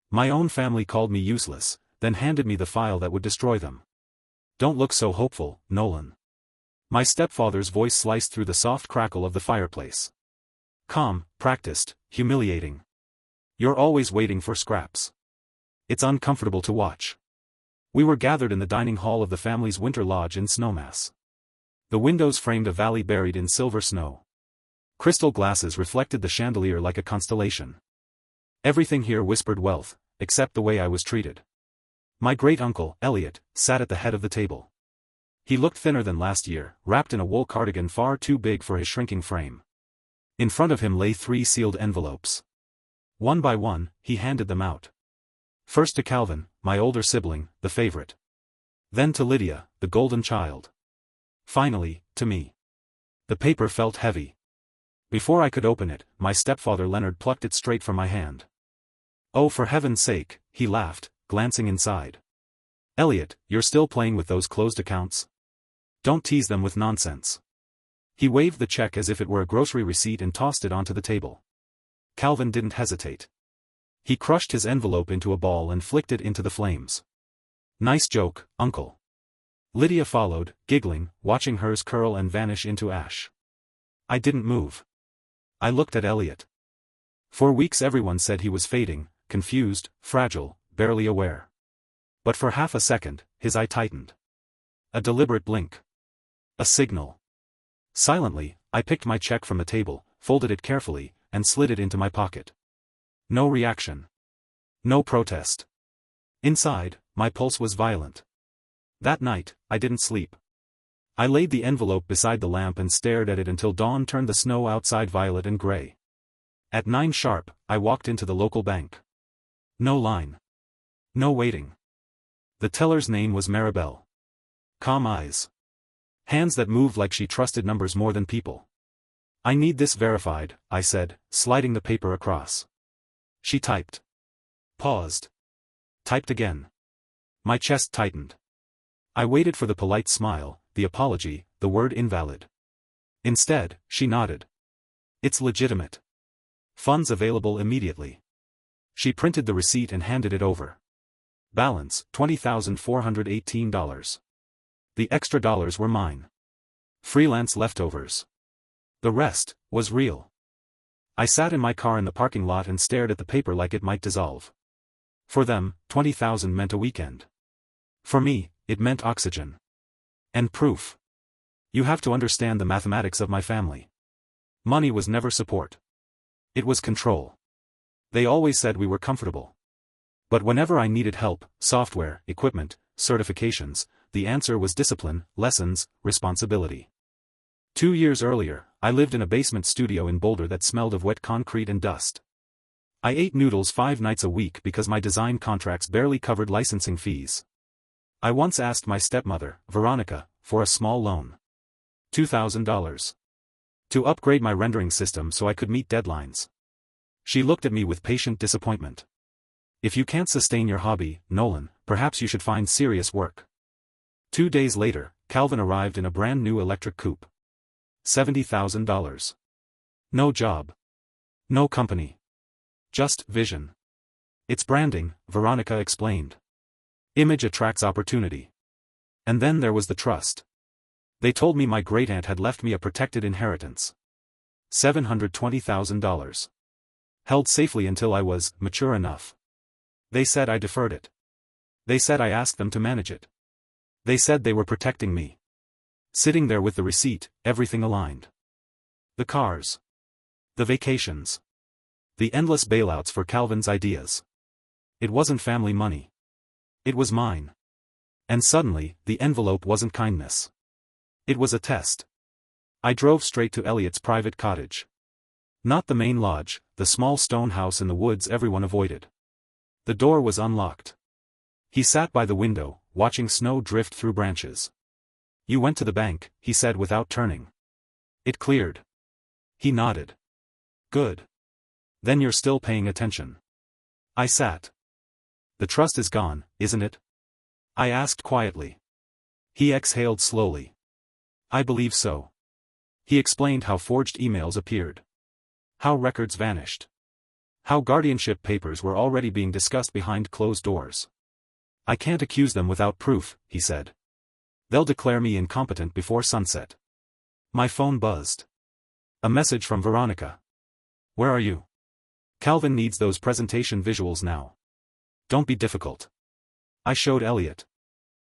My own family called me useless, then handed me the file that would destroy them. Don't look so hopeful, Nolan. My stepfather's voice sliced through the soft crackle of the fireplace. Calm, practiced, humiliating. You're always waiting for scraps. It's uncomfortable to watch. We were gathered in the dining hall of the family's winter lodge in Snowmass. The windows framed a valley buried in silver snow. Crystal glasses reflected the chandelier like a constellation. Everything here whispered wealth, except the way I was treated. My great-uncle, Elliot, sat at the head of the table. He looked thinner than last year, wrapped in a wool cardigan far too big for his shrinking frame. In front of him lay 3 sealed envelopes. One by one, he handed them out. First to Calvin, my older sibling, the favorite. Then to Lydia, the golden child. Finally, to me. The paper felt heavy. Before I could open it, my stepfather Leonard plucked it straight from my hand. Oh, for heaven's sake, he laughed, glancing inside. Elliot, you're still playing with those closed accounts? Don't tease them with nonsense. He waved the check as if it were a grocery receipt and tossed it onto the table. Calvin didn't hesitate. He crushed his envelope into a ball and flicked it into the flames. Nice joke, uncle. Lydia followed, giggling, watching hers curl and vanish into ash. I didn't move. I looked at Elliot. For weeks everyone said he was fading, confused, fragile, barely aware. But for half a second, his eye tightened. A deliberate blink. A signal. Silently, I picked my check from the table, folded it carefully, and slid it into my pocket. No reaction. No protest. Inside, my pulse was violent. That night, I didn't sleep. I laid the envelope beside the lamp and stared at it until dawn turned the snow outside violet and gray. At 9 sharp, I walked into the local bank. No line. No waiting. The teller's name was Maribel. Calm eyes. Hands that moved like she trusted numbers more than people. I need this verified, I said, sliding the paper across. She typed. Paused. Typed again. My chest tightened. I waited for the polite smile, the apology, the word invalid. Instead, she nodded. It's legitimate. Funds available immediately. She printed the receipt and handed it over. Balance, $20,418. The extra dollars were mine. Freelance leftovers. The rest was real. I sat in my car in the parking lot and stared at the paper like it might dissolve. For them, 20,000 meant a weekend. For me, it meant oxygen. And proof. You have to understand the mathematics of my family. Money was never support. It was control. They always said we were comfortable. But whenever I needed help, software, equipment, certifications, the answer was discipline, lessons, responsibility. 2 years earlier, I lived in a basement studio in Boulder that smelled of wet concrete and dust. I ate noodles 5 nights a week because my design contracts barely covered licensing fees. I once asked my stepmother, Veronica, for a small loan. $2,000. To upgrade my rendering system so I could meet deadlines. She looked at me with patient disappointment. If you can't sustain your hobby, Nolan, perhaps you should find serious work. 2 days later, Calvin arrived in a brand new electric coupe. $70,000. No job. No company. Just vision. It's branding, Veronica explained. Image attracts opportunity. And then there was the trust. They told me my great-aunt had left me a protected inheritance. $720,000. Held safely until I was mature enough. They said I deferred it. They said I asked them to manage it. They said they were protecting me. Sitting there with the receipt, everything aligned. The cars. The vacations. The endless bailouts for Calvin's ideas. It wasn't family money. It was mine. And suddenly, the envelope wasn't kindness. It was a test. I drove straight to Elliot's private cottage. Not the main lodge, the small stone house in the woods everyone avoided. The door was unlocked. He sat by the window, watching snow drift through branches. You went to the bank, he said without turning. It cleared. He nodded. Good. Then you're still paying attention. I sat. The trust is gone, isn't it? I asked quietly. He exhaled slowly. I believe so. He explained how forged emails appeared. How records vanished. How guardianship papers were already being discussed behind closed doors. I can't accuse them without proof, he said. They'll declare me incompetent before sunset. My phone buzzed. A message from Veronica. Where are you? Calvin needs those presentation visuals now. Don't be difficult. I showed Elliot.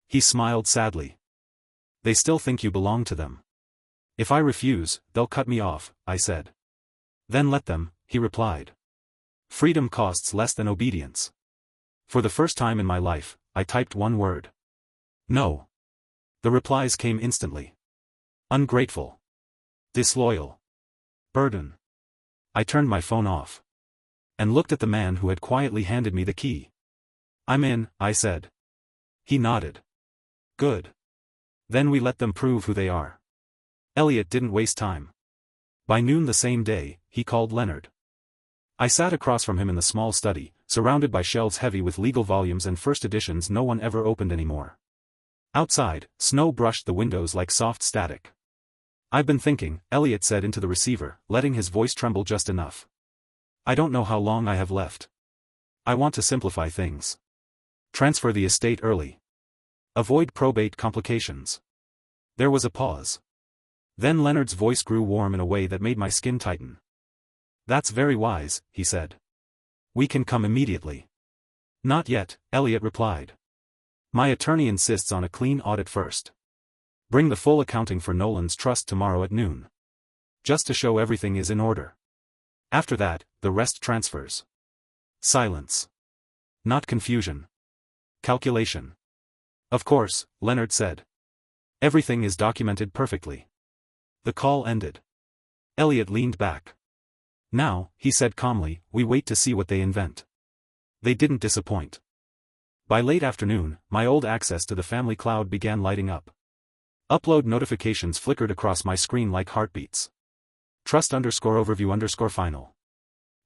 He smiled sadly. They still think you belong to them. If I refuse, they'll cut me off, I said. Then let them, he replied. Freedom costs less than obedience. For the first time in my life, I typed one word. No. The replies came instantly. Ungrateful. Disloyal. Burden. I turned my phone off. And looked at the man who had quietly handed me the key. I'm in, I said. He nodded. Good. Then we let them prove who they are. Elliot didn't waste time. By noon the same day, he called Leonard. I sat across from him in the small study, surrounded by shelves heavy with legal volumes and first editions no one ever opened anymore. Outside, snow brushed the windows like soft static. I've been thinking, Elliot said into the receiver, letting his voice tremble just enough. I don't know how long I have left. I want to simplify things. Transfer the estate early. Avoid probate complications. There was a pause. Then Leonard's voice grew warm in a way that made my skin tighten. That's very wise, he said. We can come immediately. Not yet, Elliot replied. My attorney insists on a clean audit first. Bring the full accounting for Nolan's trust tomorrow at noon. Just to show everything is in order. After that, the rest transfers. Silence. Not confusion. Calculation. Of course, Leonard said. Everything is documented perfectly. The call ended. Elliot leaned back. Now, he said calmly, we wait to see what they invent. They didn't disappoint. By late afternoon, my old access to the family cloud began lighting up. Upload notifications flickered across my screen like heartbeats. Trust_overview_final.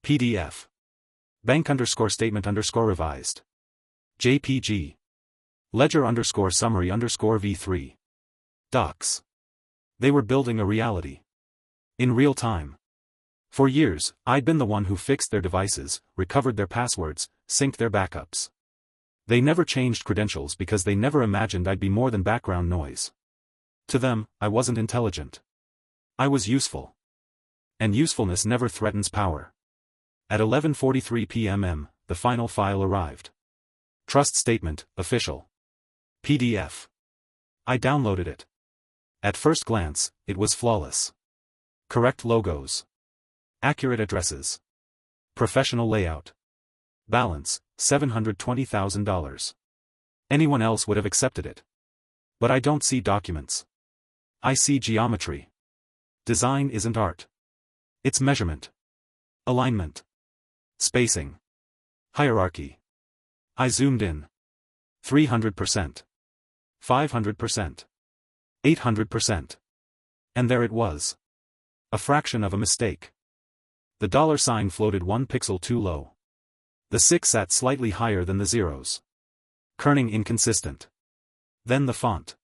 PDF. Bank_statement_revised. JPG. Ledger_summary_V3. Docs. They were building a reality. In real time. For years, I'd been the one who fixed their devices, recovered their passwords, synced their backups. They never changed credentials because they never imagined I'd be more than background noise. To them, I wasn't intelligent. I was useful. And usefulness never threatens power. At 11:43 p.m., the final file arrived. Trust statement, official. PDF. I downloaded it. At first glance, it was flawless. Correct logos. Accurate addresses. Professional layout. Balance, $720,000. Anyone else would have accepted it. But I don't see documents. I see geometry. Design isn't art. It's measurement. Alignment. Spacing. Hierarchy. I zoomed in. 300%. 500%. 800%. And there it was. A fraction of a mistake. The dollar sign floated 1 pixel too low. The 6 sat slightly higher than the zeros. Kerning inconsistent. Then the font.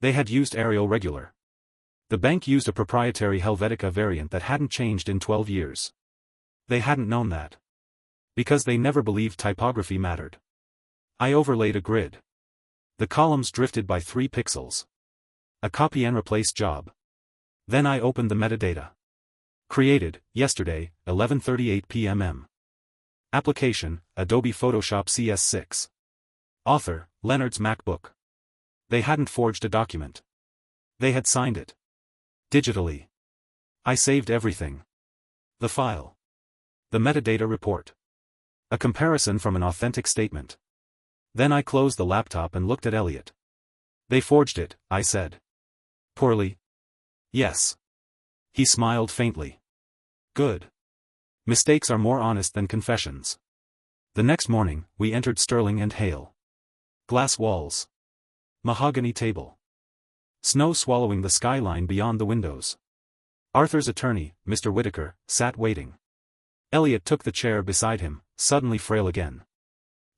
They had used Arial Regular. The bank used a proprietary Helvetica variant that hadn't changed in 12 years. They hadn't known that. Because they never believed typography mattered. I overlaid a grid. The columns drifted by 3 pixels. A copy and replace job. Then I opened the metadata. Created, yesterday, 11:38 p.m. Application, Adobe Photoshop CS6. Author, Leonard's MacBook. They hadn't forged a document. They had signed it. Digitally. I saved everything. The file. The metadata report. A comparison from an authentic statement. Then I closed the laptop and looked at Elliot. They forged it, I said. Poorly? Yes. He smiled faintly. Good. Mistakes are more honest than confessions. The next morning, we entered Sterling and Hale. Glass walls. Mahogany table. Snow swallowing the skyline beyond the windows. Arthur's attorney, Mr. Whitaker, sat waiting. Elliot took the chair beside him, suddenly frail again.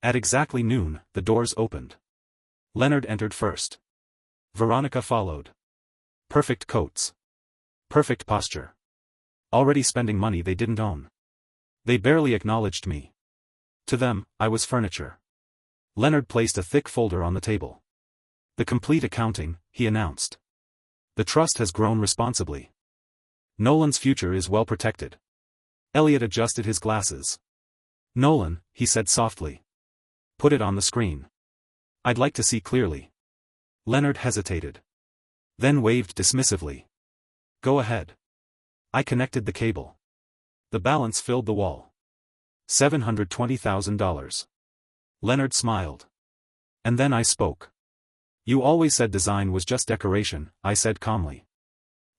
At exactly noon, the doors opened. Leonard entered first. Veronica followed. Perfect coats. Perfect posture. Already spending money they didn't own. They barely acknowledged me. To them, I was furniture. Leonard placed a thick folder on the table. The complete accounting, he announced. The trust has grown responsibly. Nolan's future is well protected. Elliot adjusted his glasses. Nolan, he said softly. Put it on the screen. I'd like to see clearly. Leonard hesitated. Then waved dismissively. Go ahead. I connected the cable. The balance filled the wall. $720,000. Leonard smiled. And then I spoke. You always said design was just decoration, I said calmly.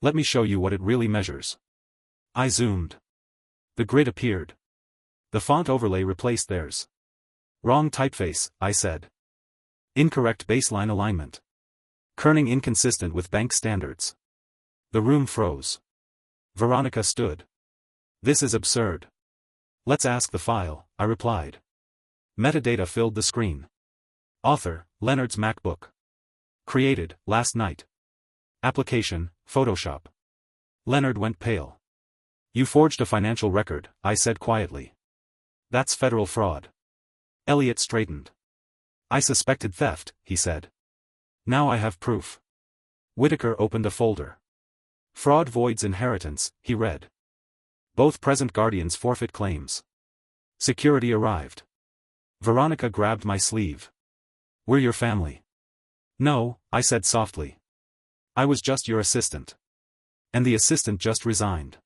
Let me show you what it really measures. I zoomed. The grid appeared. The font overlay replaced theirs. Wrong typeface, I said. Incorrect baseline alignment. Kerning inconsistent with bank standards. The room froze. Veronica stood. This is absurd. Let's ask the file, I replied. Metadata filled the screen. Author, Leonard's MacBook. Created, last night. Application, Photoshop. Leonard went pale. You forged a financial record, I said quietly. That's federal fraud. Elliot straightened. I suspected theft, he said. Now I have proof. Whitaker opened a folder. Fraud voids inheritance, he read. Both present guardians forfeit claims. Security arrived. Veronica grabbed my sleeve. We're your family. No, I said softly. I was just your assistant. And the assistant just resigned.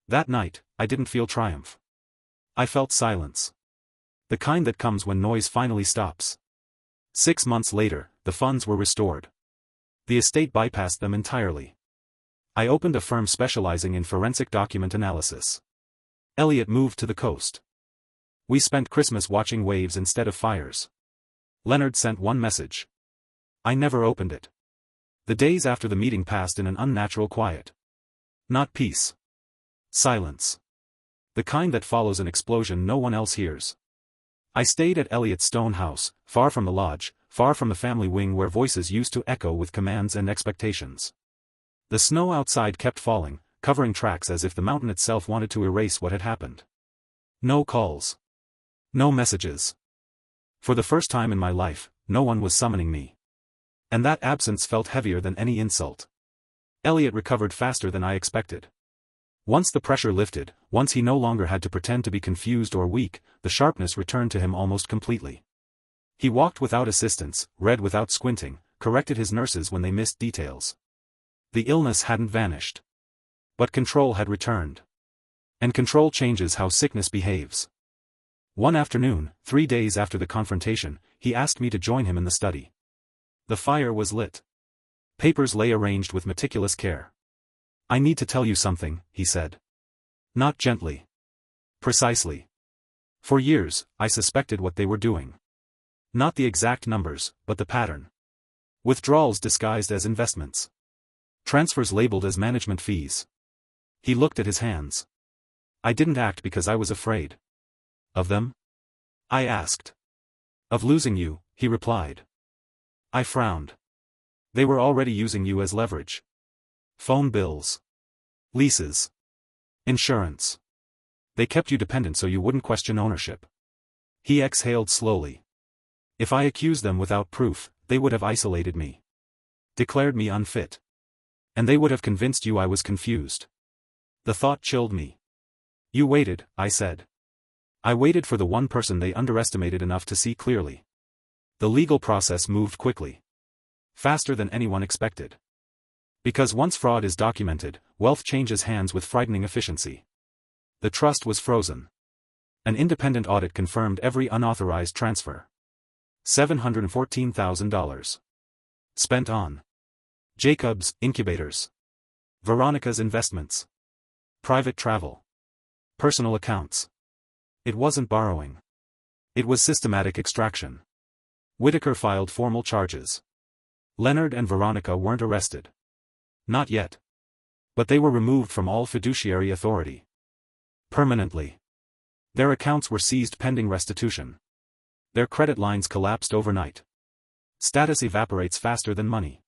That night, I didn't feel triumph. I felt silence. The kind that comes when noise finally stops. 6 months later, the funds were restored. The estate bypassed them entirely. I opened a firm specializing in forensic document analysis. Elliot moved to the coast. We spent Christmas watching waves instead of fires. Leonard sent one message. I never opened it. The days after the meeting passed in an unnatural quiet. Not peace. Silence. The kind that follows an explosion no one else hears. I stayed at Elliot's stone house, far from the lodge, far from the family wing where voices used to echo with commands and expectations. The snow outside kept falling, covering tracks as if the mountain itself wanted to erase what had happened. No calls. No messages. For the first time in my life, no one was summoning me. And that absence felt heavier than any insult. Elliot recovered faster than I expected. Once the pressure lifted, once he no longer had to pretend to be confused or weak, the sharpness returned to him almost completely. He walked without assistance, read without squinting, corrected his nurses when they missed details. The illness hadn't vanished. But control had returned. And control changes how sickness behaves. One afternoon, 3 days after the confrontation, he asked me to join him in the study. The fire was lit. Papers lay arranged with meticulous care. I need to tell you something, he said. Not gently. Precisely. For years, I suspected what they were doing. Not the exact numbers, but the pattern. Withdrawals disguised as investments. Transfers labeled as management fees. He looked at his hands. I didn't act because I was afraid. Of them? I asked. Of losing you, he replied. I frowned. They were already using you as leverage. Phone bills. Leases. Insurance. They kept you dependent so you wouldn't question ownership. He exhaled slowly. If I accused them without proof, they would have isolated me. Declared me unfit. And they would have convinced you I was confused. The thought chilled me. You waited, I said. I waited for the one person they underestimated enough to see clearly. The legal process moved quickly. Faster than anyone expected. Because once fraud is documented, wealth changes hands with frightening efficiency. The trust was frozen. An independent audit confirmed every unauthorized transfer. $714,000. Spent on Jacobs' incubators. Veronica's investments. Private travel. Personal accounts. It wasn't borrowing. It was systematic extraction. Whitaker filed formal charges. Leonard and Veronica weren't arrested. Not yet. But they were removed from all fiduciary authority. Permanently. Their accounts were seized pending restitution. Their credit lines collapsed overnight. Status evaporates faster than money.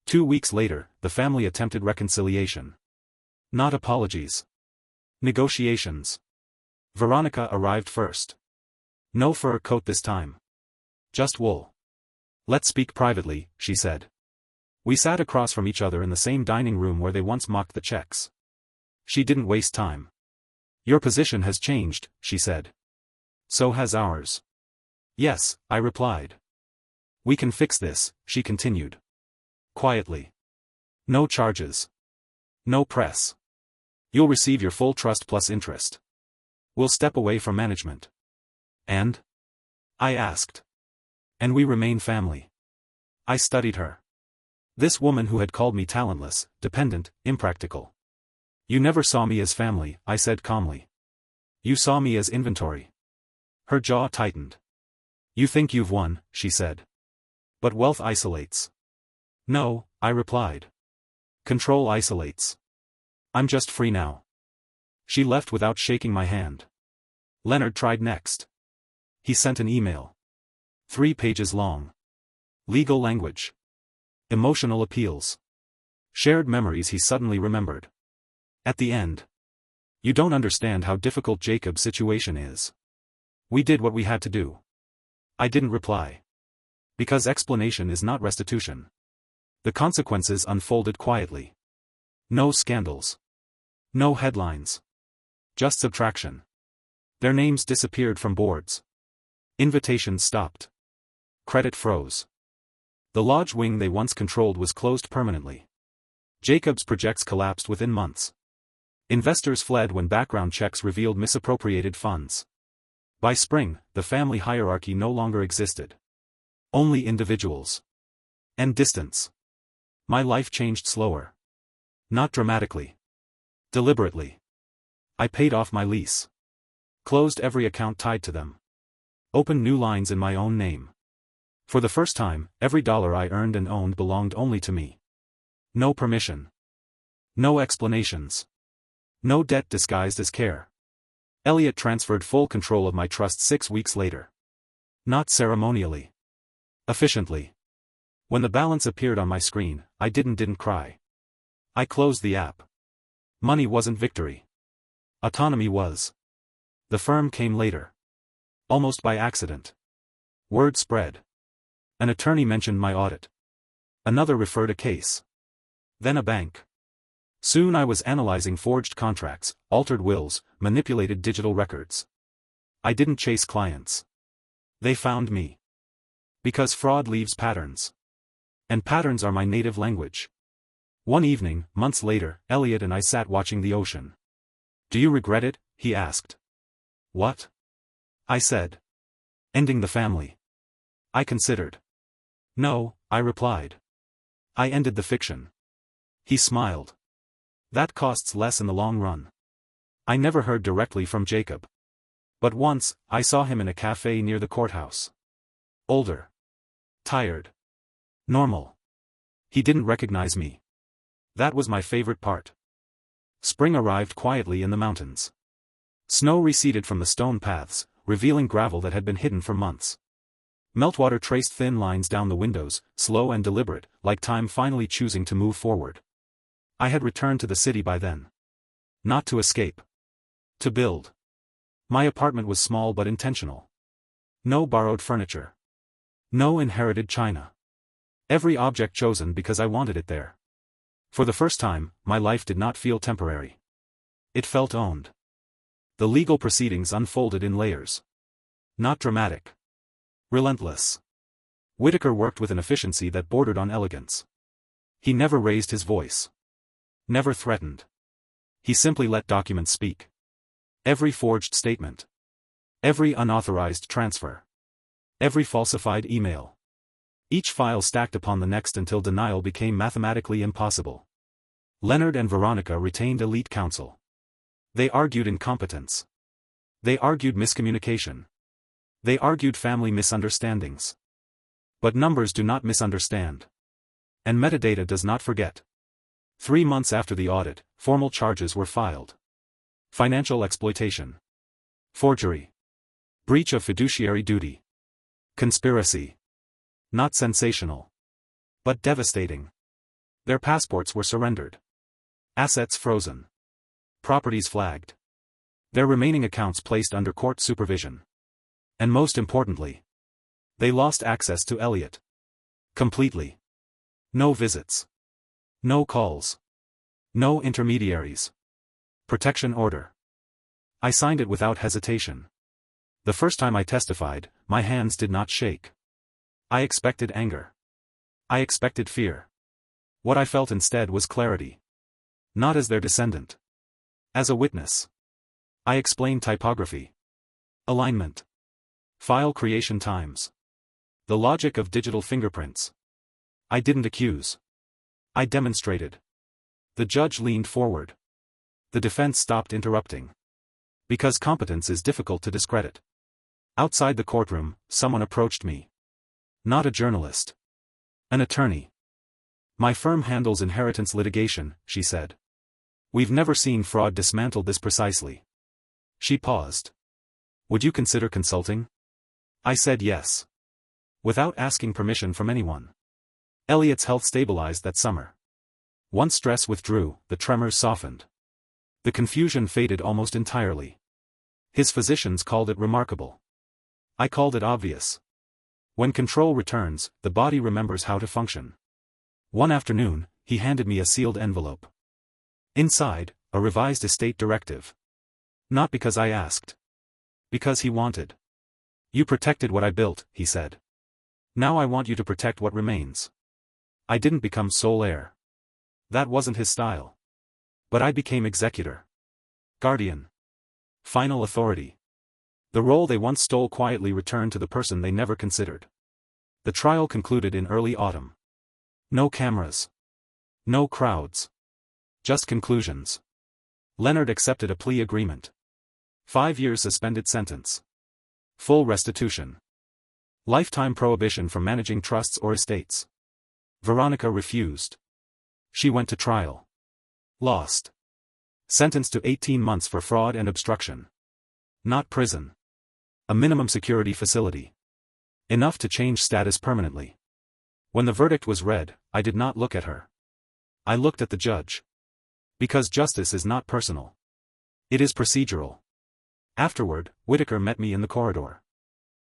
2 weeks later, the family attempted reconciliation. Not apologies. Negotiations. Veronica arrived first. No fur coat this time. Just wool. Let's speak privately, she said. We sat across from each other in the same dining room where they once mocked the Czechs. She didn't waste time. Your position has changed, she said. So has ours. Yes, I replied. We can fix this, she continued. Quietly. No charges. No press. You'll receive your full trust plus interest. We'll step away from management. And? I asked. And we remain family. I studied her. This woman who had called me talentless, dependent, impractical. You never saw me as family, I said calmly. You saw me as inventory. Her jaw tightened. You think you've won, she said. But wealth isolates. No, I replied. Control isolates. I'm just free now. She left without shaking my hand. Leonard tried next. He sent an email. 3 pages long. Legal language. Emotional appeals. Shared memories he suddenly remembered. At the end. You don't understand how difficult Jacob's situation is. We did what we had to do. I didn't reply. Because explanation is not restitution. The consequences unfolded quietly. No scandals. No headlines. Just subtraction. Their names disappeared from boards. Invitations stopped. Credit froze. The lodge wing they once controlled was closed permanently. Jacobs' projects collapsed within months. Investors fled when background checks revealed misappropriated funds. By spring, the family hierarchy no longer existed. Only individuals. And distance. My life changed slower. Not dramatically. Deliberately. I paid off my lease. Closed every account tied to them. Opened new lines in my own name. For the first time, every dollar I earned and owned belonged only to me. No permission. No explanations. No debt disguised as care. Elliot transferred full control of my trust 6 weeks later. Not ceremonially. Efficiently. When the balance appeared on my screen, I didn't cry. I closed the app. Money wasn't victory. Autonomy was. The firm came later. Almost by accident. Word spread. An attorney mentioned my audit. Another referred a case. Then a bank. Soon I was analyzing forged contracts, altered wills, manipulated digital records. I didn't chase clients. They found me. Because fraud leaves patterns. And patterns are my native language. One evening, months later, Elliot and I sat watching the ocean. Do you regret it? He asked. What? I said. Ending the family. I considered. No, I replied. I ended the fiction. He smiled. That costs less in the long run. I never heard directly from Jacob. But once, I saw him in a cafe near the courthouse. Older. Tired. Normal. He didn't recognize me. That was my favorite part. Spring arrived quietly in the mountains. Snow receded from the stone paths, revealing gravel that had been hidden for months. Meltwater traced thin lines down the windows, slow and deliberate, like time finally choosing to move forward. I had returned to the city by then. Not to escape. To build. My apartment was small but intentional. No borrowed furniture. No inherited china. Every object chosen because I wanted it there. For the first time, my life did not feel temporary. It felt owned. The legal proceedings unfolded in layers. Not dramatic. Relentless. Whitaker worked with an efficiency that bordered on elegance. He never raised his voice. Never threatened. He simply let documents speak. Every forged statement. Every unauthorized transfer. Every falsified email. Each file stacked upon the next until denial became mathematically impossible. Leonard and Veronica retained elite counsel. They argued incompetence. They argued miscommunication. They argued family misunderstandings. But numbers do not misunderstand. And metadata does not forget. 3 months after the audit, formal charges were filed. Financial exploitation. Forgery. Breach of fiduciary duty. Conspiracy. Not sensational. But devastating. Their passports were surrendered. Assets frozen. Properties flagged. Their remaining accounts placed under court supervision. And most importantly, they lost access to Elliot. Completely. No visits. No calls. No intermediaries. Protection order. I signed it without hesitation. The first time I testified, my hands did not shake. I expected anger. I expected fear. What I felt instead was clarity. Not as their descendant. As a witness. I explained typography. Alignment. File creation times. The logic of digital fingerprints. I didn't accuse. I demonstrated. The judge leaned forward. The defense stopped interrupting. Because competence is difficult to discredit. Outside the courtroom, someone approached me. Not a journalist. An attorney. My firm handles inheritance litigation, she said. We've never seen fraud dismantled this precisely. She paused. Would you consider consulting? I said yes. Without asking permission from anyone. Elliot's health stabilized that summer. Once stress withdrew, the tremors softened. The confusion faded almost entirely. His physicians called it remarkable. I called it obvious. When control returns, the body remembers how to function. One afternoon, he handed me a sealed envelope. Inside, a revised estate directive. Not because I asked. Because he wanted. You protected what I built, he said. Now I want you to protect what remains. I didn't become sole heir. That wasn't his style. But I became executor. Guardian. Final authority. The role they once stole quietly returned to the person they never considered. The trial concluded in early autumn. No cameras. No crowds. Just conclusions. Leonard accepted a plea agreement. 5 years suspended sentence. Full restitution. Lifetime prohibition from managing trusts or estates. Veronica refused. She went to trial. Lost. Sentenced to 18 months for fraud and obstruction. Not prison. A minimum security facility. Enough to change status permanently. When the verdict was read, I did not look at her. I looked at the judge. Because justice is not personal. It is procedural. Afterward, Whitaker met me in the corridor.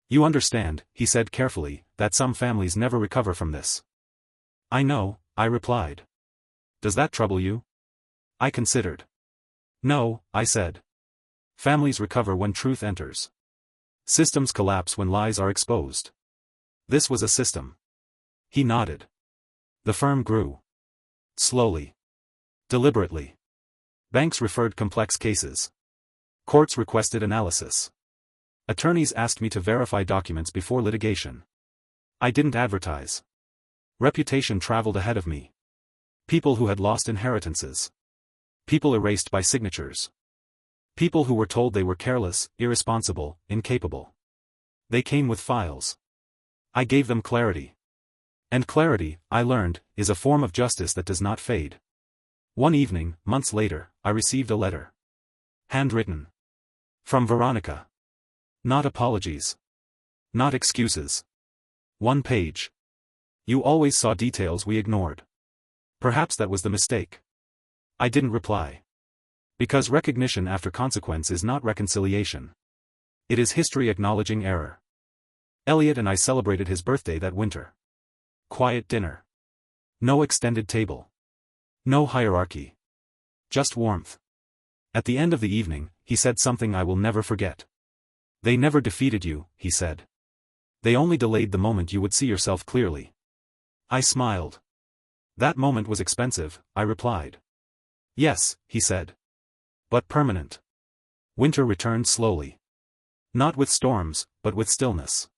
You understand, he said carefully, that some families never recover from this. I know, I replied. Does that trouble you? I considered. No, I said. Families recover when truth enters. Systems collapse when lies are exposed. This was a system. He nodded. The firm grew. Slowly. Deliberately. Banks referred complex cases. Courts requested analysis. Attorneys asked me to verify documents before litigation. I didn't advertise. Reputation traveled ahead of me. People who had lost inheritances. People erased by signatures. People who were told they were careless, irresponsible, incapable. They came with files. I gave them clarity. And clarity, I learned, is a form of justice that does not fade. One evening, months later, I received a letter. Handwritten. From Veronica. Not apologies. Not excuses. 1 page. You always saw details we ignored. Perhaps that was the mistake. I didn't reply. Because recognition after consequence is not reconciliation. It is history acknowledging error. Elliot and I celebrated his birthday that winter. Quiet dinner. No extended table. No hierarchy. Just warmth. At the end of the evening, he said something I will never forget. They never defeated you, he said. They only delayed the moment you would see yourself clearly. I smiled. That moment was expensive, I replied. Yes, he said. But permanent. Winter returned slowly. Not with storms, but with stillness.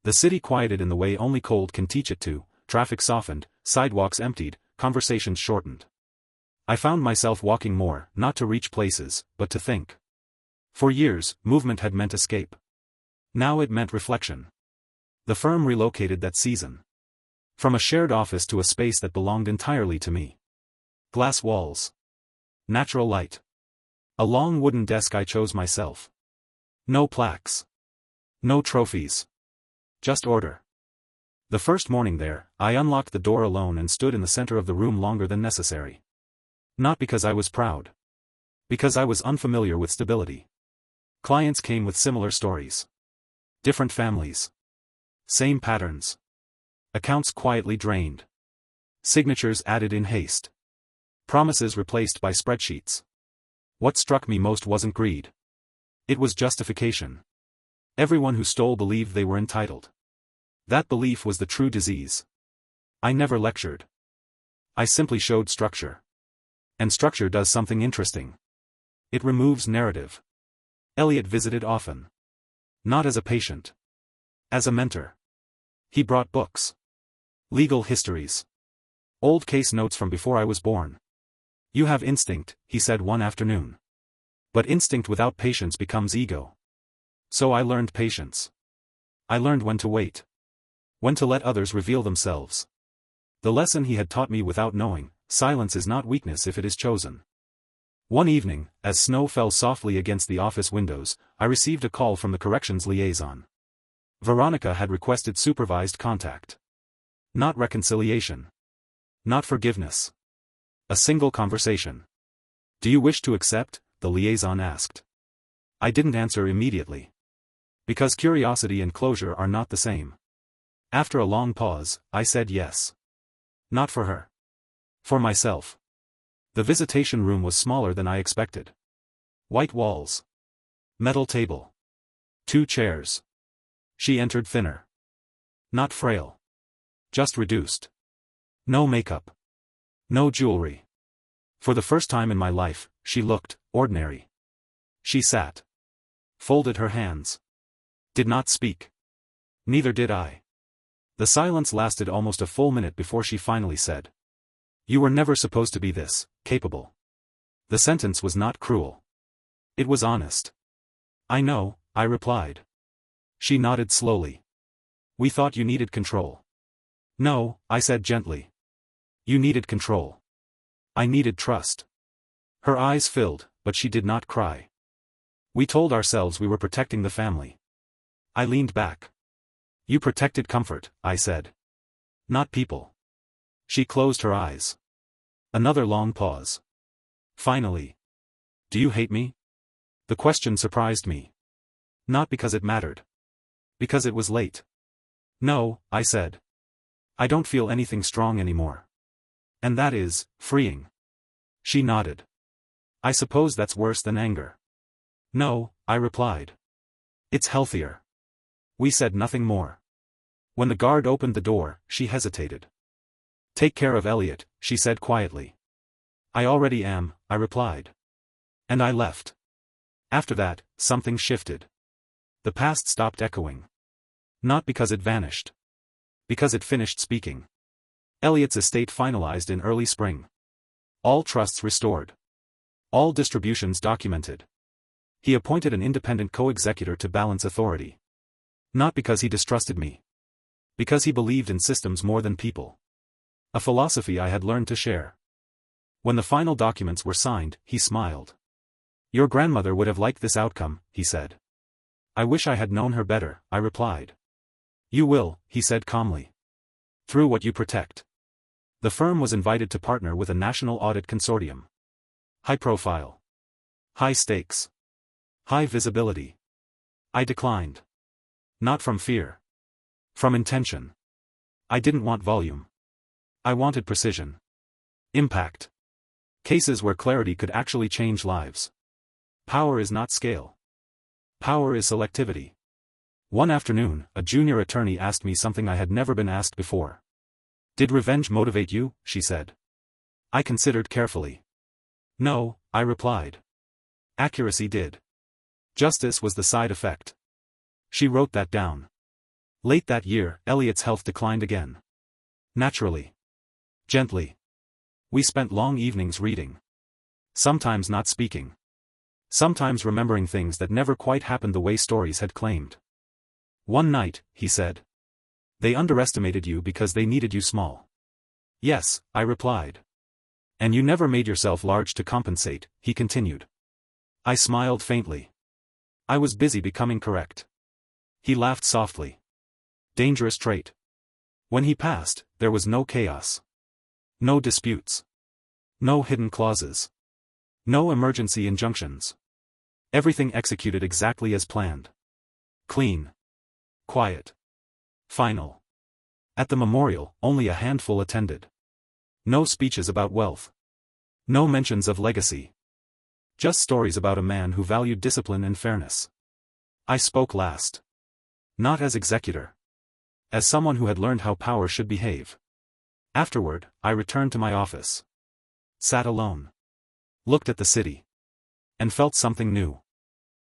The city quieted in the way only cold can teach it to, traffic softened, sidewalks emptied, conversations shortened. I found myself walking more, not to reach places, but to think. For years, movement had meant escape. Now it meant reflection. The firm relocated that season. From a shared office to a space that belonged entirely to me. Glass walls. Natural light. A long wooden desk I chose myself. No plaques. No trophies. Just order. The first morning there, I unlocked the door alone and stood in the center of the room longer than necessary. Not because I was proud. Because I was unfamiliar with stability. Clients came with similar stories. Different families. Same patterns. Accounts quietly drained. Signatures added in haste. Promises replaced by spreadsheets. What struck me most wasn't greed. It was justification. Everyone who stole believed they were entitled. That belief was the true disease. I never lectured. I simply showed structure. And structure does something interesting. It removes narrative. Elliot visited often. Not as a patient. As a mentor. He brought books. Legal histories. Old case notes from before I was born. You have instinct, he said one afternoon. But instinct without patience becomes ego. So I learned patience. I learned when to wait. When to let others reveal themselves. The lesson he had taught me without knowing: silence is not weakness if it is chosen. One evening, as snow fell softly against the office windows, I received a call from the corrections liaison. Veronica had requested supervised contact. Not reconciliation. Not forgiveness. A single conversation. "Do you wish to accept?" the liaison asked. I didn't answer immediately. Because curiosity and closure are not the same. After a long pause, I said yes. Not for her. For myself. The visitation room was smaller than I expected. White walls. Metal table. 2 chairs. She entered thinner. Not frail. Just reduced. No makeup. No jewelry. For the first time in my life, she looked ordinary. She sat. Folded her hands. Did not speak. Neither did I. The silence lasted almost a full minute before she finally said, "You were never supposed to be this capable." The sentence was not cruel. It was honest. "I know," I replied. She nodded slowly. "We thought you needed control." "No," I said gently. "You needed control. I needed trust." Her eyes filled, but she did not cry. "We told ourselves we were protecting the family." I leaned back. "You protected comfort," I said. "Not people." She closed her eyes. Another long pause. Finally. "Do you hate me?" The question surprised me. Not because it mattered. Because it was late. "No," I said. "I don't feel anything strong anymore. And that is freeing." She nodded. "I suppose that's worse than anger." "No," I replied. "It's healthier." We said nothing more. When the guard opened the door, she hesitated. "Take care of Elliot," she said quietly. "I already am," I replied. And I left. After that, something shifted. The past stopped echoing. Not because it vanished. Because it finished speaking. Elliot's estate finalized in early spring. All trusts restored. All distributions documented. He appointed an independent co-executor to balance authority. Not because he distrusted me. Because he believed in systems more than people. A philosophy I had learned to share. When the final documents were signed, he smiled. "Your grandmother would have liked this outcome," he said. "I wish I had known her better," I replied. "You will," he said calmly. "Through what you protect." The firm was invited to partner with a national audit consortium. High profile. High stakes. High visibility. I declined. Not from fear. From intention. I didn't want volume. I wanted precision. Impact. Cases where clarity could actually change lives. Power is not scale. Power is selectivity. One afternoon, a junior attorney asked me something I had never been asked before. "Did revenge motivate you?" she said. I considered carefully. "No," I replied. "Accuracy did. Justice was the side effect." She wrote that down. Late that year, Elliot's health declined again. Naturally. Gently. We spent long evenings reading. Sometimes not speaking. Sometimes remembering things that never quite happened the way stories had claimed. "One night," he said. "They underestimated you because they needed you small." "Yes," I replied. "And you never made yourself large to compensate," he continued. I smiled faintly. I was busy becoming correct. He laughed softly. Dangerous trait. When he passed, there was no chaos. No disputes. No hidden clauses. No emergency injunctions. Everything executed exactly as planned. Clean. Quiet. Final. At the memorial, only a handful attended. No speeches about wealth. No mentions of legacy. Just stories about a man who valued discipline and fairness. I spoke last. Not as executor. As someone who had learned how power should behave. Afterward, I returned to my office. Sat alone. Looked at the city. And felt something new.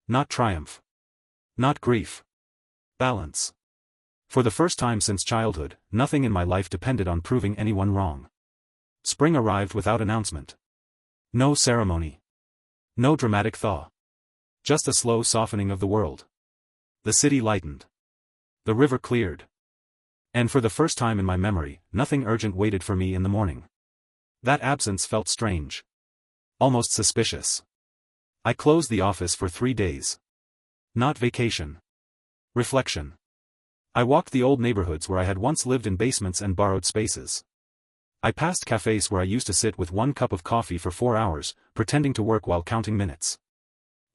Not triumph. Not grief. Balance. For the first time since childhood, nothing in my life depended on proving anyone wrong. Spring arrived without announcement. No ceremony. No dramatic thaw. Just a slow softening of the world. The city lightened. The river cleared. And for the first time in my memory, nothing urgent waited for me in the morning. That absence felt strange. Almost suspicious. I closed the office for 3 days. Not vacation. Reflection. I walked the old neighborhoods where I had once lived in basements and borrowed spaces. I passed cafes where I used to sit with 1 cup of coffee for 4 hours, pretending to work while counting minutes.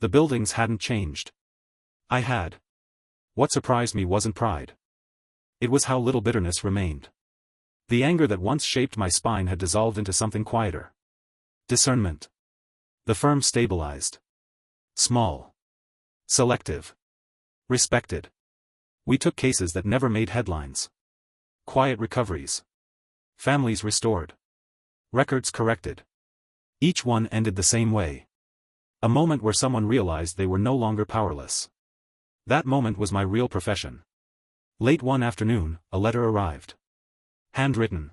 The buildings hadn't changed. I had. What surprised me wasn't pride. It was how little bitterness remained. The anger that once shaped my spine had dissolved into something quieter. Discernment. The firm stabilized. Small. Selective. Respected. We took cases that never made headlines. Quiet recoveries. Families restored. Records corrected. Each one ended the same way. A moment where someone realized they were no longer powerless. That moment was my real profession. Late one afternoon, a letter arrived. Handwritten.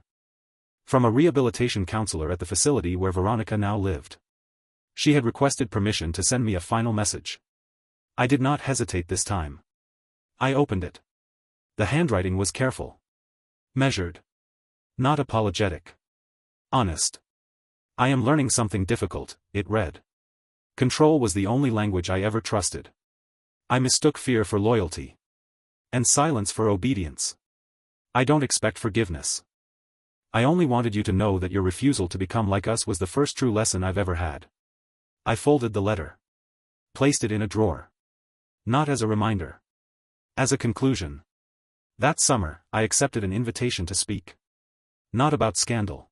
From a rehabilitation counselor at the facility where Veronica now lived. She had requested permission to send me a final message. I did not hesitate this time. I opened it. The handwriting was careful. Measured. Not apologetic. Honest. I am learning something difficult, it read. Control was the only language I ever trusted. I mistook fear for loyalty. And silence for obedience. I don't expect forgiveness. I only wanted you to know that your refusal to become like us was the first true lesson I've ever had. I folded the letter. Placed it in a drawer. Not as a reminder. As a conclusion. That summer, I accepted an invitation to speak. Not about scandal.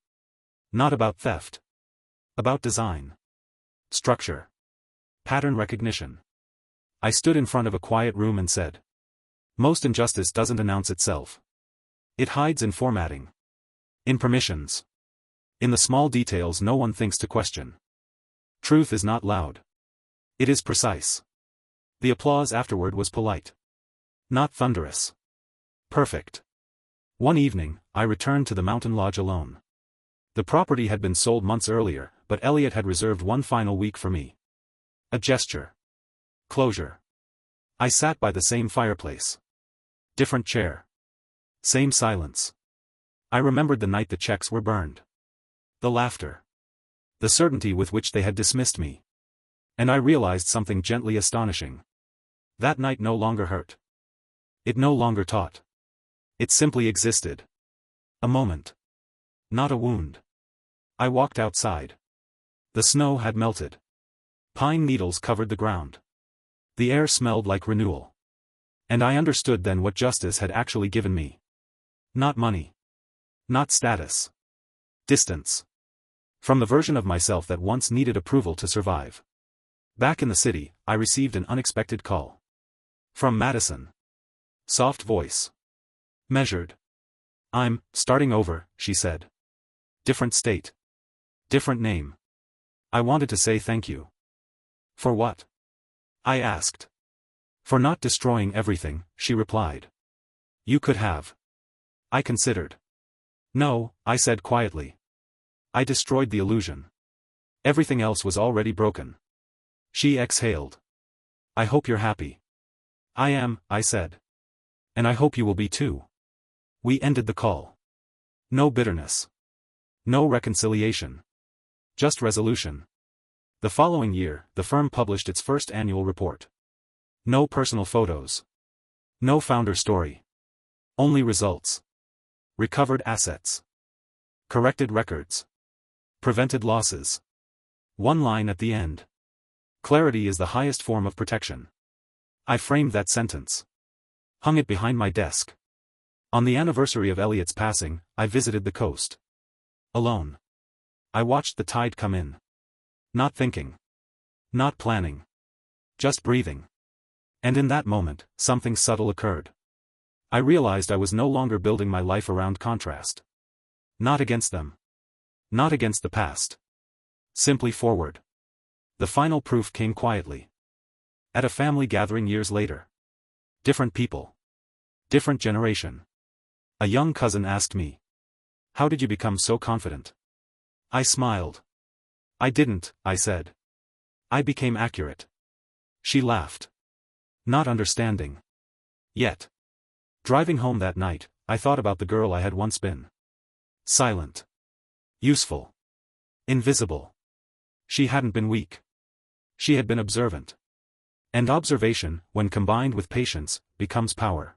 Not about theft. About design. Structure. Pattern recognition. I stood in front of a quiet room and said. Most injustice doesn't announce itself. It hides in formatting. In permissions. In the small details no one thinks to question. Truth is not loud. It is precise. The applause afterward was polite. Not thunderous. Perfect. One evening, I returned to the mountain lodge alone. The property had been sold months earlier, but Elliot had reserved one final week for me. A gesture. Closure. I sat by the same fireplace. Different chair. Same silence. I remembered the night the checks were burned. The laughter. The certainty with which they had dismissed me. And I realized something gently astonishing. That night no longer hurt. It no longer taught. It simply existed. A moment. Not a wound. I walked outside. The snow had melted. Pine needles covered the ground. The air smelled like renewal. And I understood then what justice had actually given me. Not money. Not status. Distance. From the version of myself that once needed approval to survive. Back in the city, I received an unexpected call. From Madison. Soft voice. Measured. I'm starting over, she said. Different state. Different name. I wanted to say thank you. For what? I asked. For not destroying everything, she replied. You could have. I considered. No, I said quietly. I destroyed the illusion. Everything else was already broken. She exhaled. I hope you're happy. I am, I said. And I hope you will be too. We ended the call. No bitterness. No reconciliation. Just resolution. The following year, the firm published its first annual report. No personal photos. No founder story. Only results. Recovered assets. Corrected records. Prevented losses. One line at the end. Clarity is the highest form of protection. I framed that sentence. Hung it behind my desk. On the anniversary of Elliot's passing, I visited the coast. Alone. I watched the tide come in. Not thinking. Not planning. Just breathing. And in that moment, something subtle occurred. I realized I was no longer building my life around contrast. Not against them. Not against the past. Simply forward. The final proof came quietly. At a family gathering years later. Different people. Different generation. A young cousin asked me. How did you become so confident? I smiled. I didn't, I said. I became accurate. She laughed. Not understanding. Yet. Driving home that night, I thought about the girl I had once been. Silent. Useful. Invisible. She hadn't been weak. She had been observant. And observation, when combined with patience, becomes power.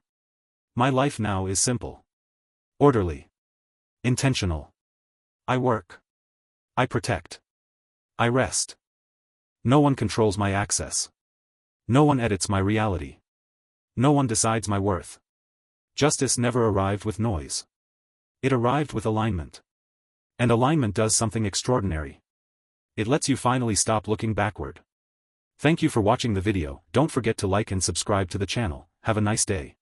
My life now is simple. Orderly. Intentional. I work. I protect. I rest. No one controls my access. No one edits my reality. No one decides my worth. Justice never arrived with noise. It arrived with alignment. And alignment does something extraordinary. It lets you finally stop looking backward. Thank you for watching the video. Don't forget to like and subscribe to the channel. Have a nice day.